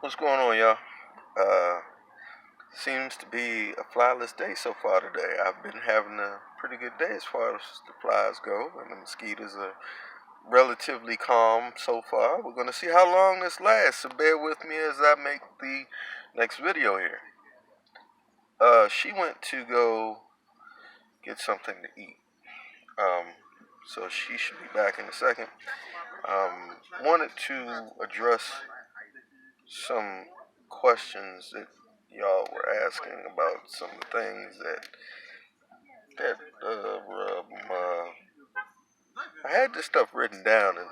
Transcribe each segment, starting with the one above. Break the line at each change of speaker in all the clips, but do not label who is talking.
What's going on, y'all? Uh, Seems to be a flyless day so far today. I've been having a pretty good day as far as the flies go, and the mosquitoes are relatively calm so far. We're going to see how long this lasts, so bear with me as I make the next video here. She went to go get something to eat, um, so she should be back in a second. Wanted to address some questions that y'all were asking about some of the things that I had this stuff written down, and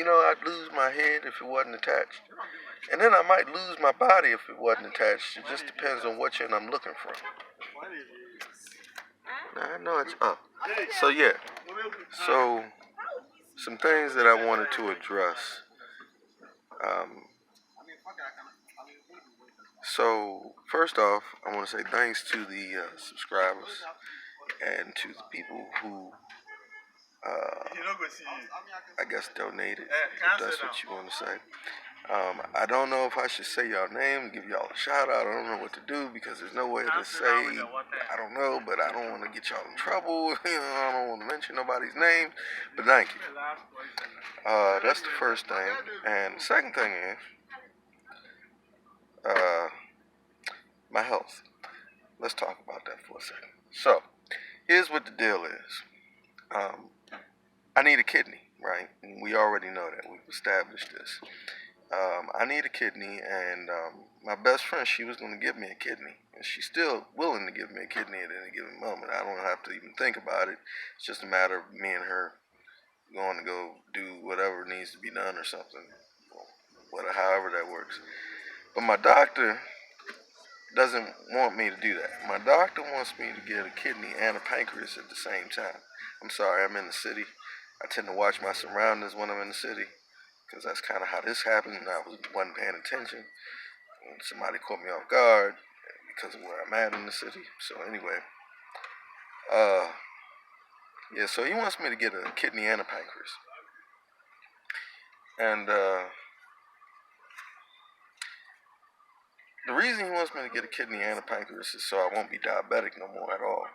I'd lose my head if it wasn't attached, and then I might lose my body if it wasn't attached. It just depends on which end I'm looking from. I know it's up. So yeah, so some things that I wanted to address. Um, so first off, I want to say thanks to the subscribers and to the people who I guess donated, if that's what you want to say. I don't know if I should say y'all name, give y'all a shout out. I don't know what to do because there's no way to say, I don't know, but I don't want to get y'all in trouble. I don't want to mention nobody's name, but thank you. That's the first thing. And the second thing is, my health. Let's talk about that for a second. So, here's what the deal is. I need a kidney, right? We already know that. We've established this. I need a kidney, and my best friend, she was going to give me a kidney, and she's still willing to give me a kidney at any given moment. I don't have to even think about it. It's just a matter of me and her going to go do whatever needs to be done or something, whatever, however that works. But my doctor doesn't want me to do that. My doctor wants me to get a kidney and a pancreas at the same time. I'm sorry, I'm in the city. I tend to watch my surroundings when I'm in the city, because that's kind of how this happened, and I wasn't paying attention. And somebody caught me off guard because of where I'm at in the city. So anyway, yeah, so he wants me to get a kidney and a pancreas. And the reason he wants me to get a kidney and a pancreas is so I won't be diabetic no more at all.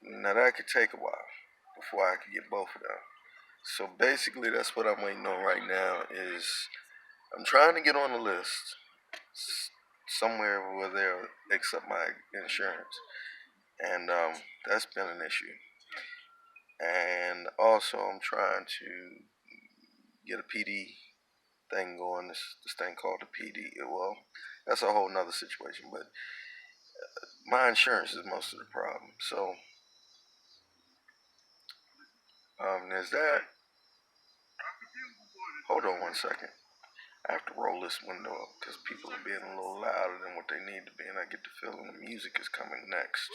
Now that could take a while before I could get both of them. So basically, that's what I'm waiting on right now. Is I'm trying to get on the list somewhere where they'll accept my insurance, and that's been an issue. And also, I'm trying to get a PD thing going. This thing called the PD. Well, that's a whole nother situation, but my insurance is most of the problem. So there's that. Hold on one second. I have to roll this window up because people are being a little louder than what they need to be, and I get the feeling the music is coming next.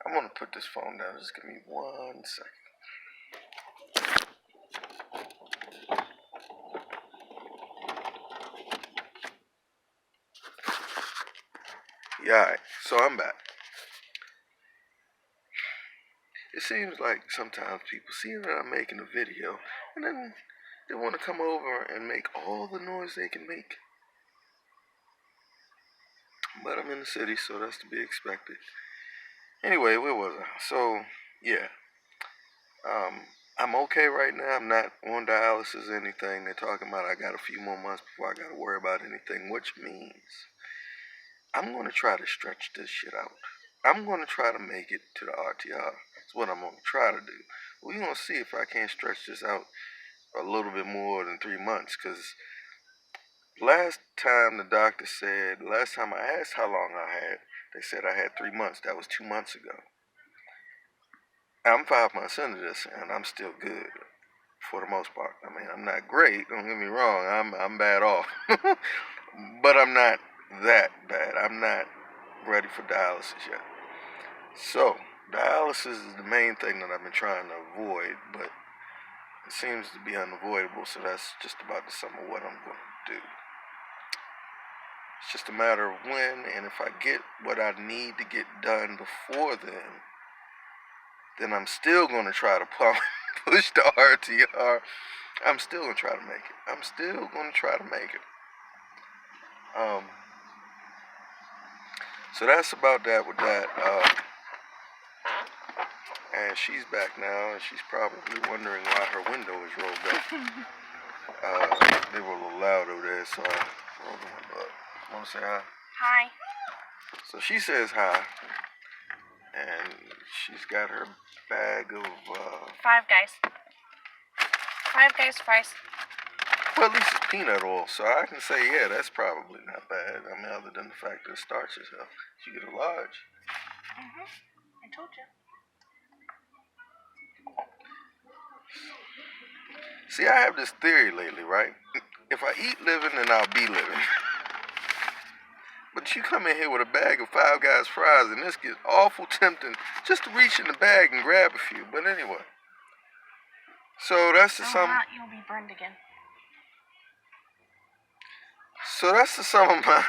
I'm gonna put this phone down. Just give me 1 second. Yeah, alright. So I'm back. It seems like sometimes people see that I'm making a video, and then they want to come over and make all the noise they can make. But I'm in the city, so that's to be expected. Anyway, where was I? So, yeah. I'm okay right now. I'm not on dialysis or anything. They're talking about I got a few more months before I got to worry about anything, which means I'm going to try to stretch this shit out. I'm going to try to make it to the RTR. That's what I'm going to try to do. We're going to see if I can't stretch this out a little bit more than 3 months, because last time I asked how long I had, they said I had 3 months. That was 2 months ago. I'm 5 months into this, and I'm still good for the most part. I mean, I'm not great. Don't get me wrong. I'm bad off, but I'm not that bad. I'm not ready for dialysis yet. So dialysis is the main thing that I've been trying to avoid, but it seems to be unavoidable. So that's just about the sum of what I'm going to do. It's just a matter of when, and if I get what I need to get done before then I'm still going to try to push the RTR. I'm still gonna try to make it. I'm still gonna try to make it. So that's about that with that. And she's back now, and she's probably wondering why her window is rolled back. They were a little loud over there, so I rolled the window up. Want to say hi?
Hi.
So she says hi, and she's got her bag of
Five Guys. Five Guys fries.
well, at least it's peanut oil, so I can say, yeah, that's probably not bad. I mean, other than the fact that it starches herself. She get a large.
I told you.
See, I have this theory lately, right? If I eat living, then I'll be living. But you come in here with a bag of Five Guys fries, and this gets awful tempting just to reach in the bag and grab a few. But anyway. So that's the sum.
Hot, you'll be burned again.
So that's the sum of my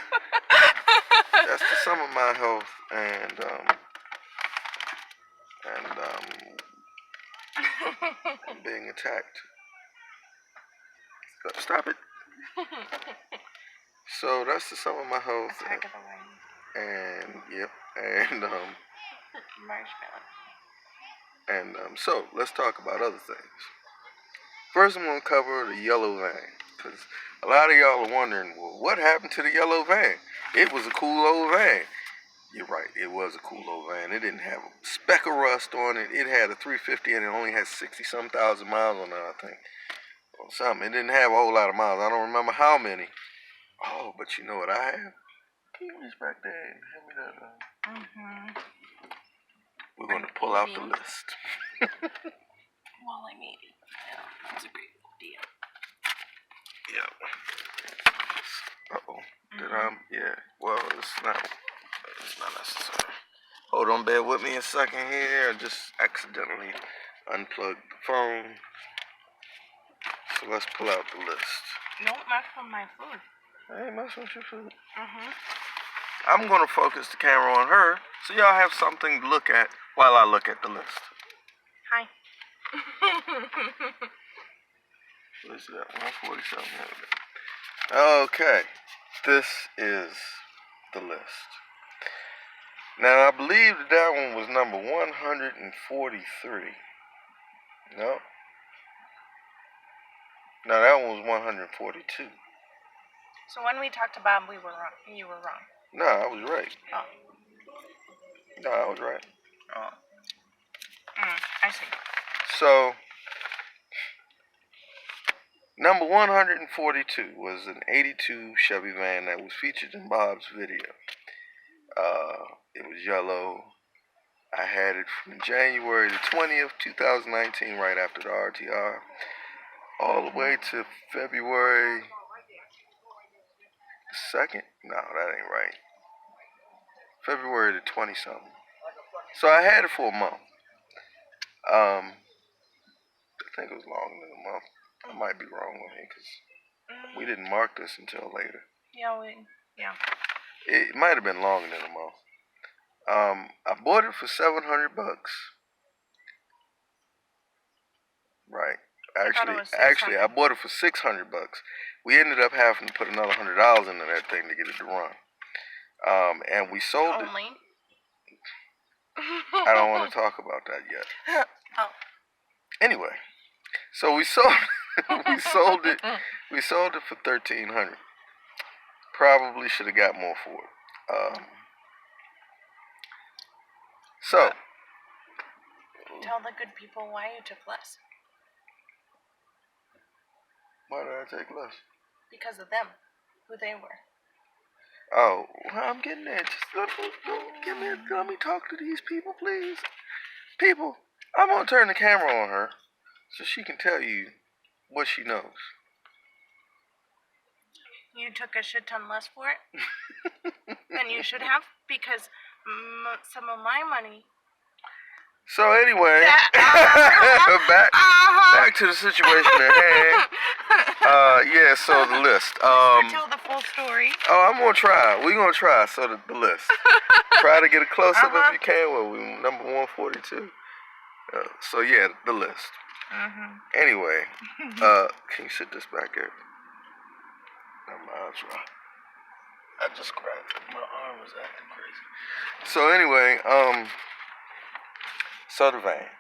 that's the sum of my health and being attacked. Stop it. So that's the sum of my health.
Attack of the
and yep, and
marshmallow.
And so let's talk about other things. First, I'm gonna cover the yellow van, because a lot of y'all are wondering, well, what happened to the yellow van? It was a cool old van. You're right, it was a cool old van. It didn't have a speck of rust on it. It had a 350 and it only had 60-some thousand miles on it, I think. Or something. It didn't have a whole lot of miles. I don't remember how many. Oh, but you know what I have? Can you reach back there and hand me that? We're going to pull out the list.
Well, I made it. Yeah, that's a great idea.
Yeah. Uh-oh. Yeah. Well, it's not necessary. Hold on, bear with me a second here. I just accidentally unplugged the phone. So let's pull out the list.
Don't mess with my food.
I ain't messing with your food. I'm going to focus the camera on her so y'all have something to look at while I look at the list.
Hi.
What is that? 147. Okay. This is the list. Now, I believe that one was number 143. No. No, that one was 142.
So when we talked about them, you were wrong.
No, I was right.
Oh.
No, I was right.
Oh. I see.
So, number 142 was an 82 Chevy van that was featured in Bob's video. It was yellow. I had it from January the 20th, 2019, right after the RTR, all the way to February 2nd. No, that ain't right. February the 20-something. So I had it for a month. I think it was longer than a month. I might be wrong on here because we didn't mark this until later.
Yeah.
It might have been longer than a month. I bought it for $700. Right. Actually, I bought it for $600. We ended up having to put another $100 into that thing to get it to run. And we sold it. I don't want to talk about that yet.
Oh.
Anyway, so we sold we sold it for $1,300. Probably should have got more for it. So
Tell the good people why you took less.
Why did I take less?
Because of them, who they were.
Oh, well, I'm getting there. Just let me talk to these people, please. People, I'm gonna turn the camera on her so she can tell you what she knows.
You took a shit ton less for it than you should have, because some of my money.
So anyway, back to the situation at hand. Yeah, so the list.
Tell the full story.
Oh, I'm gonna try. We're gonna try. So the list. Try to get a close up if you can. Well, we number 142. So yeah, the list. Anyway, can you sit this back here? Never mind, I'll try. I just grabbed it. My arm was acting crazy. So anyway, so the van.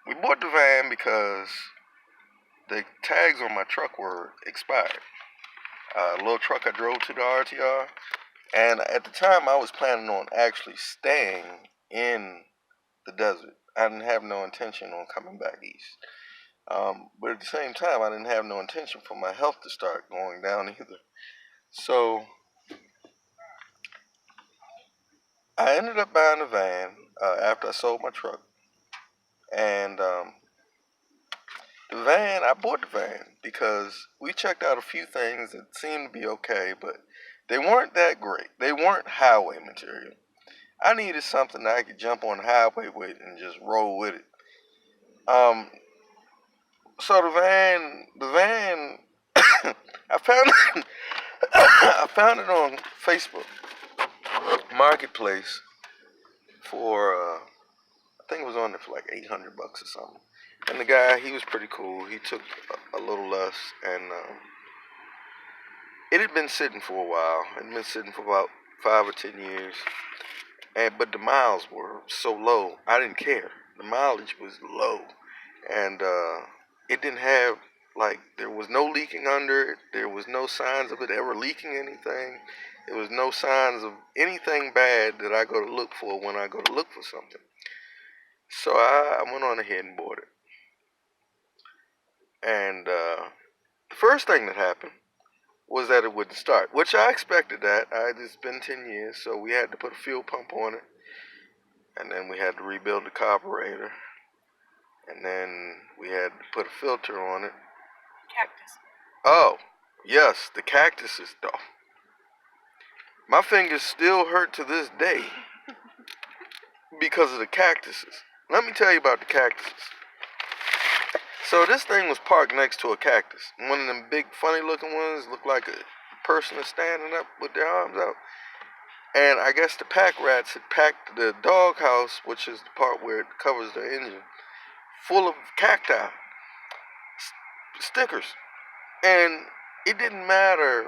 We bought the van because the tags on my truck were expired. A little truck I drove to the RTR, and at the time I was planning on actually staying in the desert. I didn't have no intention on coming back east. But at the same time, I didn't have no intention for my health to start going down either. So I ended up buying a van after I sold my truck. And the van, I bought the van because we checked out a few things that seemed to be okay, but they weren't that great. They weren't highway material. I needed something that I could jump on the highway with and just roll with it. Um, so the van, I found I found it on Facebook Marketplace for I think it was on there for like $800 or something. And the guy, he was pretty cool. He took a little less, and it had been sitting for a while. It had been sitting for about 5 or 10 years, but the miles were so low. I didn't care. The mileage was low, and it didn't have like there was no leaking under it. There was no signs of it ever leaking anything. There was no signs of anything bad that I go to look for when I go to look for something. So I went on ahead and bought it. And the first thing that happened was that it wouldn't start, which I expected that. It's been 10 years, so we had to put a fuel pump on it. And then we had to rebuild the carburetor. And then we had to put a filter on it.
Cactus.
Oh, yes, the cactuses, though. My fingers still hurt to this day because of the cactuses. Let me tell you about the cactuses. So this thing was parked next to a cactus. One of them big, funny-looking ones looked like a person is standing up with their arms out. And I guess the pack rats had packed the doghouse, which is the part where it covers the engine, full of cacti stickers. And it didn't matter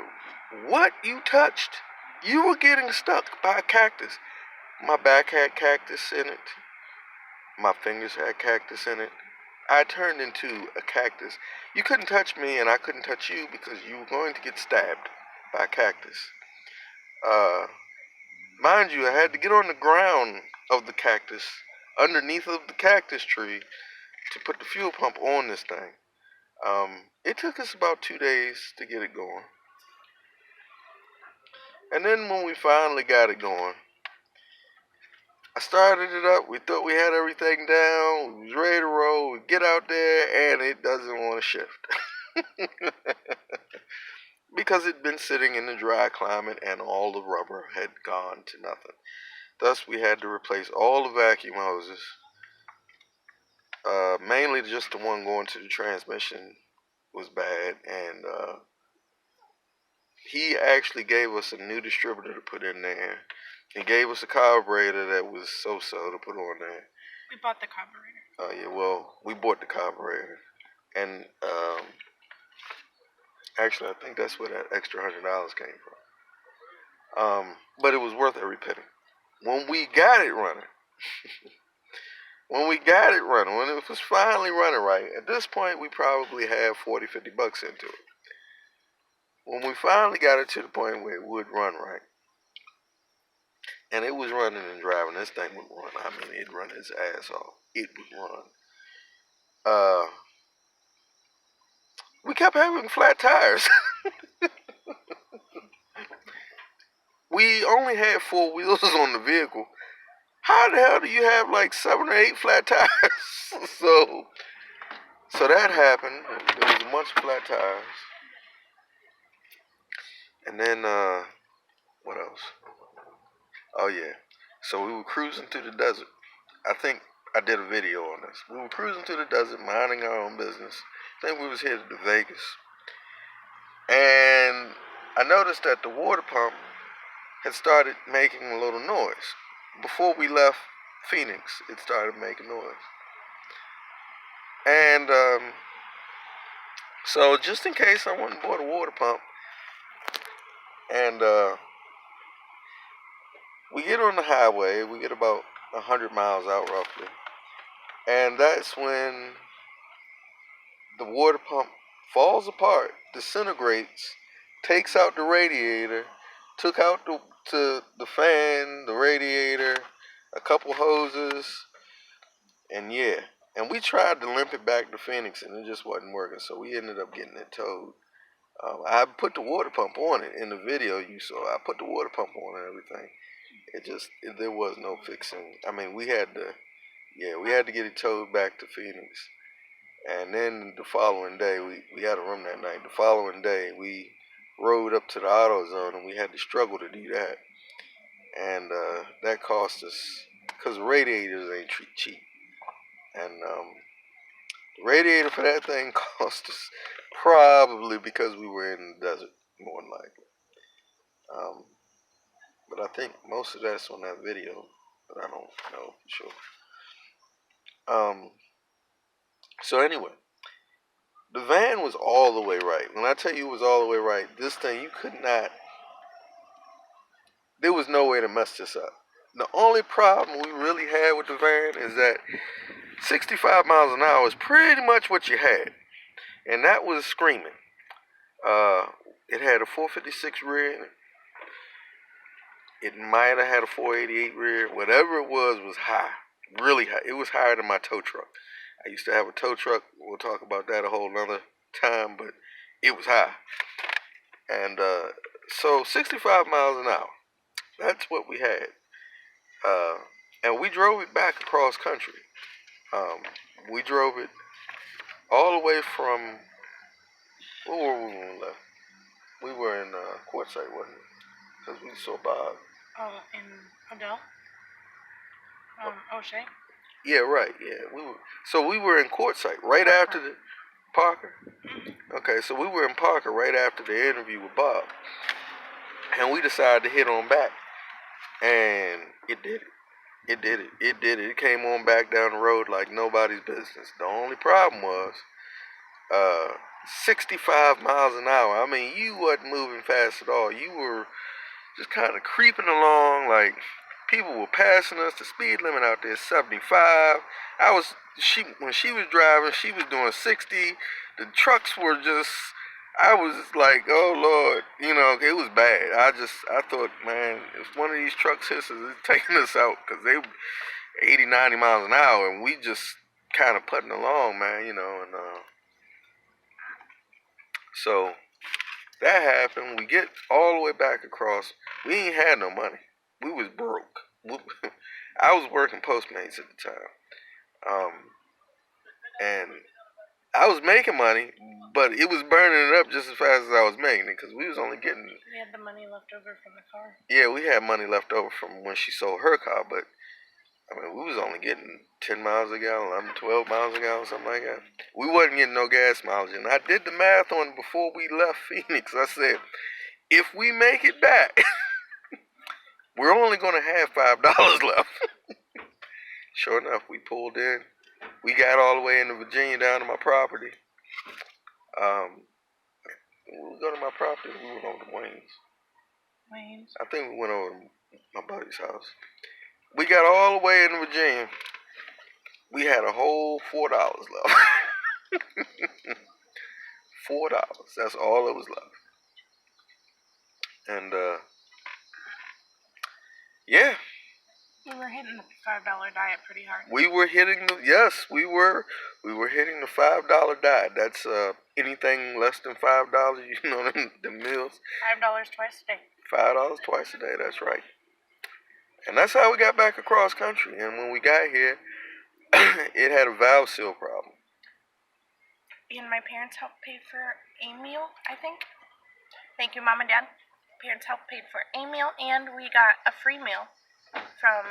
what you touched, you were getting stuck by a cactus. My back had cactus in it. My fingers had cactus in it. I turned into a cactus. You couldn't touch me and I couldn't touch you because you were going to get stabbed by a cactus. Mind you, I had to get on the ground of the cactus, underneath of the cactus tree, to put the fuel pump on this thing. It took us about 2 days to get it going. And then when we finally got it going, I started it up. We thought we had everything down. We was ready to roll. We get out there and it doesn't want to shift. Because it'd been sitting in the dry climate and all the rubber had gone to nothing. Thus, we had to replace all the vacuum hoses. Mainly just the one going to the transmission was bad. And he actually gave us a new distributor to put in there. He gave us a carburetor that was so-so to put on there.
We bought the carburetor.
Oh, yeah, well, we bought the carburetor. And actually, I think that's where that extra $100 came from. But it was worth every penny. When we got it running, when it was finally running right, at this point, we probably had 40, $50 into it. When we finally got it to the point where it would run right, and it was running and driving, this thing would run. I mean, it'd run its ass off. It would run. We kept having flat tires. We only had 4 wheels on the vehicle. How the hell do you have like 7 or 8 flat tires? So that happened. There was a bunch of flat tires. And then, what else? Oh, yeah. So we were cruising through the desert. I think I did a video on this. We were cruising through the desert, minding our own business. I think we was headed to Vegas. And I noticed that the water pump had started making a little noise. Before we left Phoenix, it started making noise. And so just in case, I went and bought a water pump. And we get on the highway. We get about 100 miles out roughly. And that's when the water pump falls apart, disintegrates, takes out the radiator, took out the fan, the radiator, a couple hoses, and yeah. And we tried to limp it back to Phoenix, and it just wasn't working. So we ended up getting it towed. I put the water pump on it in the video you saw. I put the water pump on and everything. There was no fixing. I mean, we had to get it towed back to Phoenix. And then the following day, we had a room that night. The following day, we rode up to the AutoZone, and we had to struggle to do that. And that cost us, because the radiators ain't cheap. And the radiator for that thing cost us, probably because we were in the desert, more than likely. But I think most of that's on that video, but I don't know for sure. So anyway, the van was all the way right. When I tell you it was all the way right, this thing, you could not, there was no way to mess this up. The only problem we really had with the van is that 65 miles an hour is pretty much what you had. And that was screaming. It had a 456 rear in it. It might have had a 488 rear. Whatever it was high. Really high. It was higher than my tow truck. I used to have a tow truck. We'll talk about that a whole nother time, but it was high. And so 65 miles an hour. That's what we had. And we drove it back across country. We drove it all the way from, where were we when we left? We were in Quartzsite, wasn't it? Because we saw Bob.
Oh, in Odell? O'Shea?
Yeah, right. Yeah, we were in Quartzsite right after the Parker. Okay, so we were in Parker right after the interview with Bob, and we decided to hit on back, and it did it. It did it. It did it. It came on back down the road like nobody's business. The only problem was 65 miles an hour. I mean, you wasn't moving fast at all. You were just kind of creeping along. Like, people were passing us. The speed limit out there is 75. When she was driving, she was doing 60. The trucks were just, I was like, oh Lord, it was bad. I thought, man, if one of these trucks hits us, it's taking us out, because they 80, 90 miles an hour, and we just kind of putting along, man, and so that happened. We get all the way back across. We ain't had no money. We was broke. I was working Postmates at the time, and I was making money, but it was burning it up just as fast as I was making it, because we was only getting.
We had the money left over from the car.
Yeah, we had money left over from when she sold her car, but I mean, we was only getting 10 miles a gallon, 11, 12 miles a gallon, something like that. We wasn't getting no gas mileage. And I did the math on it before we left Phoenix. I said, if we make it back, we're only going to have $5 left. Sure enough, we pulled in. We got all the way into Virginia down to my property. When we go to my property, we went over to Wayne's.
Wayne's?
I think we went over to my buddy's house. We got all the way into Virginia. We had a whole $4 left. $4. That's all that was left. And yeah.
We were hitting the $5 diet pretty hard.
We were hitting we were hitting the $5 diet. That's anything less than $5, the meals.
$5 twice a day.
$5 twice a day, that's right. And that's how we got back across country. And when we got here, it had a valve seal problem.
And my parents helped pay for a meal, I think. Thank you, Mom and Dad. Parents helped pay for a meal, and we got a free meal from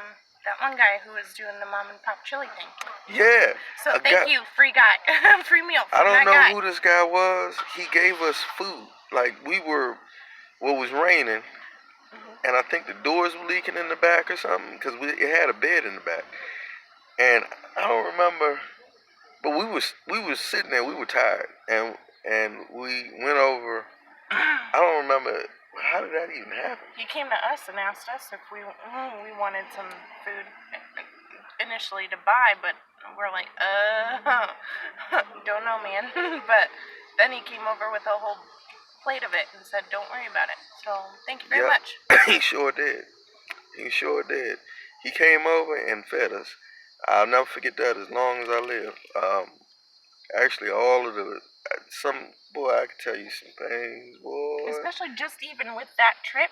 that one guy who was doing the mom and pop chili thing.
Yeah.
So thank you, free guy. Free meal from
I don't
that
know
guy.
who this guy was. He gave us food. Like, it was raining, and I think the doors were leaking in the back or something because it had a bed in the back. And I don't remember, but we was sitting there. We were tired, and we went over. I don't remember. How did that even happen?
He came to us and asked us if we wanted some food initially to buy, but we're like, don't know, man. But then he came over with a whole plate of it and said, don't worry about it. So thank you very much.
He sure did. He sure did. He came over and fed us. I'll never forget that as long as I live. Actually, all of some boy, I can tell you some things, boy.
Especially just even with that trip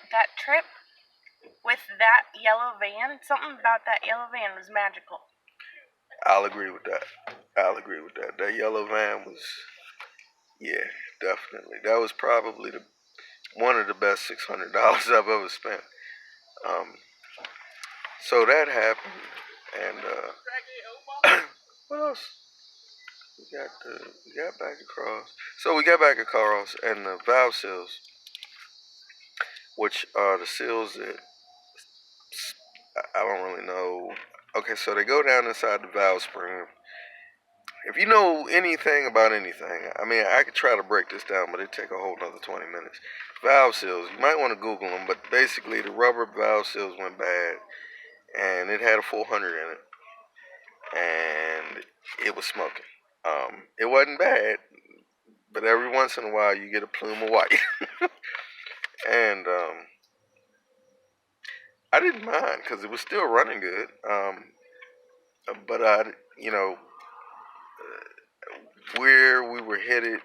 with that yellow van, something about that yellow van was magical.
I'll agree with that. That yellow van was, yeah, definitely. That was probably one of the best $600 I've ever spent. Um, so that happened, and what else? We got back across. So we got back across, and the valve seals, which are the seals that I don't really know. Okay, so they go down inside the valve spring. If you know anything about anything, I mean, I could try to break this down, but it'd take a whole nother 20 minutes. Valve seals, you might want to Google them, but basically the rubber valve seals went bad, and it had a 400 in it, and it was smoking. It wasn't bad, but every once in a while you get a plume of white. And I didn't mind because it was still running good. But you know, where we were headed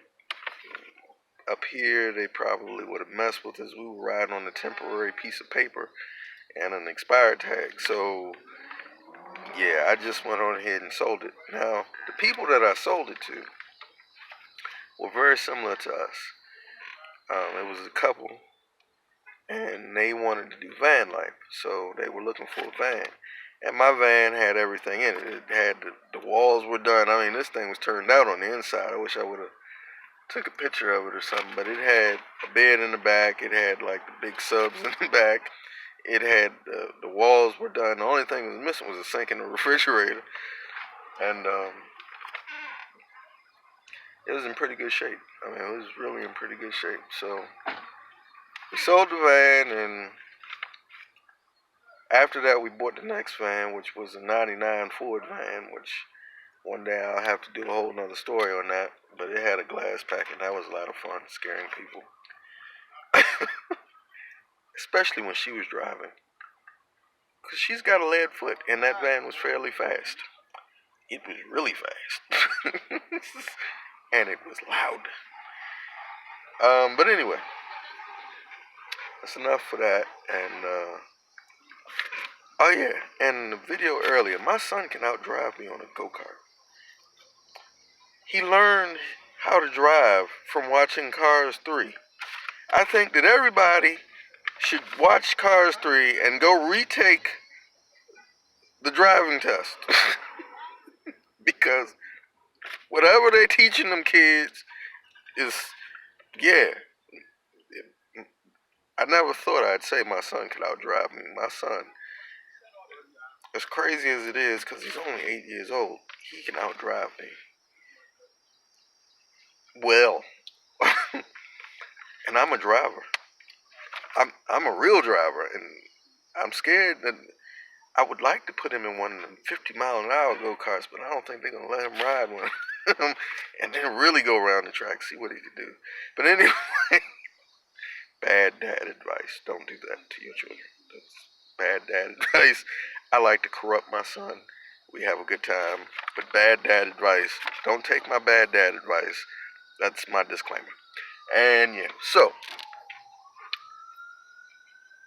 up here, they probably would have messed with us. We were riding on a temporary piece of paper and an expired tag. So, yeah, I just went on ahead and sold it. Now, the people that I sold it to were very similar to us. It was a couple, and they wanted to do van life. So they were looking for a van. And my van had everything in it. It had the walls were done. I mean, this thing was turned out on the inside. I wish I would have took a picture of it or something, but it had a bed in the back. It had like the big subs in the back. It had the walls were done. The only thing that was missing was a sink in the refrigerator, and it was in pretty good shape. I mean, it was really in pretty good shape. So we sold the van, and after that, we bought the next van, which was a '99 Ford van, which one day I'll have to do a whole nother story on that. But it had a glass pack, and that was a lot of fun, scaring people. Especially when she was driving. Because she's got a lead foot, and that van was fairly fast. It was really fast. And it was loud. But anyway, that's enough for that. And, oh yeah, and the video earlier, my son can outdrive me on a go-kart. He learned how to drive from watching Cars 3. I think that everybody should watch Cars 3 and go retake the driving test. Because whatever they're teaching them kids is, yeah. I never thought I'd say my son could outdrive me. My son, as crazy as it is, because he's only 8 years old, he can outdrive me. Well, and I'm a driver. I'm a real driver, and I'm scared that I would like to put him in one of them 50-mile-an-hour go-karts, but I don't think they're going to let him ride one. And then really go around the track, see what he can do. But anyway, bad dad advice. Don't do that to your children. That's bad dad advice. I like to corrupt my son. We have a good time. But bad dad advice. Don't take my bad dad advice. That's my disclaimer. And yeah, so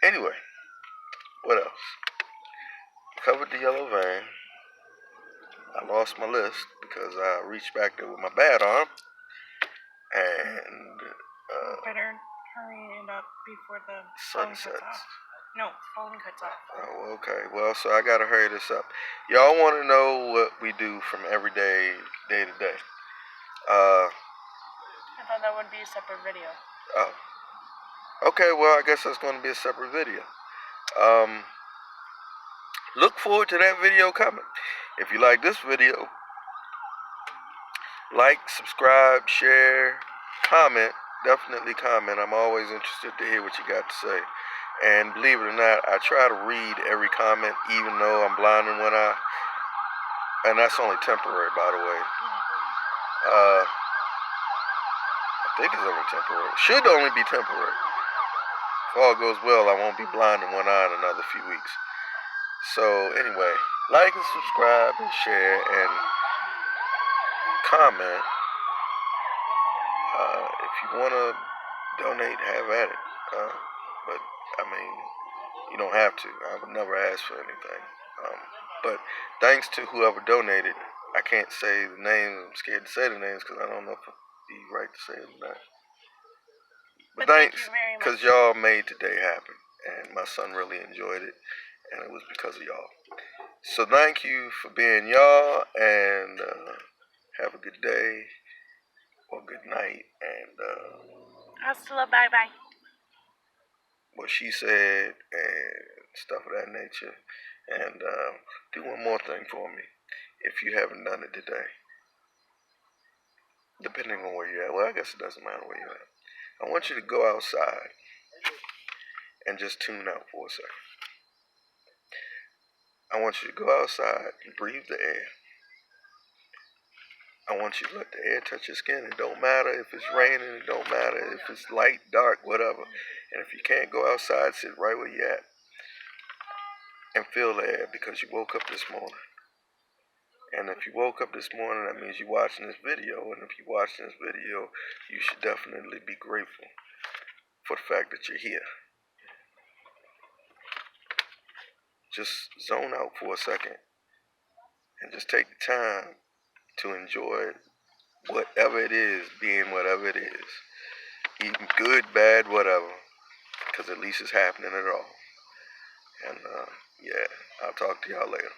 anyway, what else? Covered the yellow van. I lost my list because I reached back there with my bad arm. And
better hurry it up before the
sun
phone
sets.
cuts off. No, phone cuts off.
Oh, okay. Well, so I gotta hurry this up. Y'all want to know what we do from everyday, day to day?
I thought that would be a separate video.
Oh. Okay, well, I guess that's going to be a separate video. Look forward to that video coming. If you like this video, like, subscribe, share, comment. Definitely comment. I'm always interested to hear what you got to say. And believe it or not, I try to read every comment, even though I'm blind in one eye. And that's only temporary, by the way. I think it's only temporary. Should only be temporary. If all goes well, I won't be blind in one eye in another few weeks. So anyway, like and subscribe and share and comment. If you want to donate, have at it. But I mean, you don't have to. I would never ask for anything. But thanks to whoever donated. I can't say the names. I'm scared to say the names because I don't know if it'd be right to say them or not. But thanks, because y'all made today happen. And my son really enjoyed it. And it was because of y'all. So thank you for being y'all. And have a good day or good night. And
hasta la bye bye.
What she said and stuff of that nature. And do one more thing for me if you haven't done it today. Depending on where you're at. Well, I guess it doesn't matter where you're at. I want you to go outside and just tune out for a second. I want you to go outside and breathe the air. I want you to let the air touch your skin. It don't matter if it's raining. It don't matter if it's light, dark, whatever. And if you can't go outside, sit right where you're at and feel the air because you woke up this morning. And if you woke up this morning, that means you're watching this video. And if you're watching this video, you should definitely be grateful for the fact that you're here. Just zone out for a second and just take the time to enjoy whatever it is, being whatever it is. Even good, bad, whatever. Because at least it's happening at all. And yeah, I'll talk to y'all later.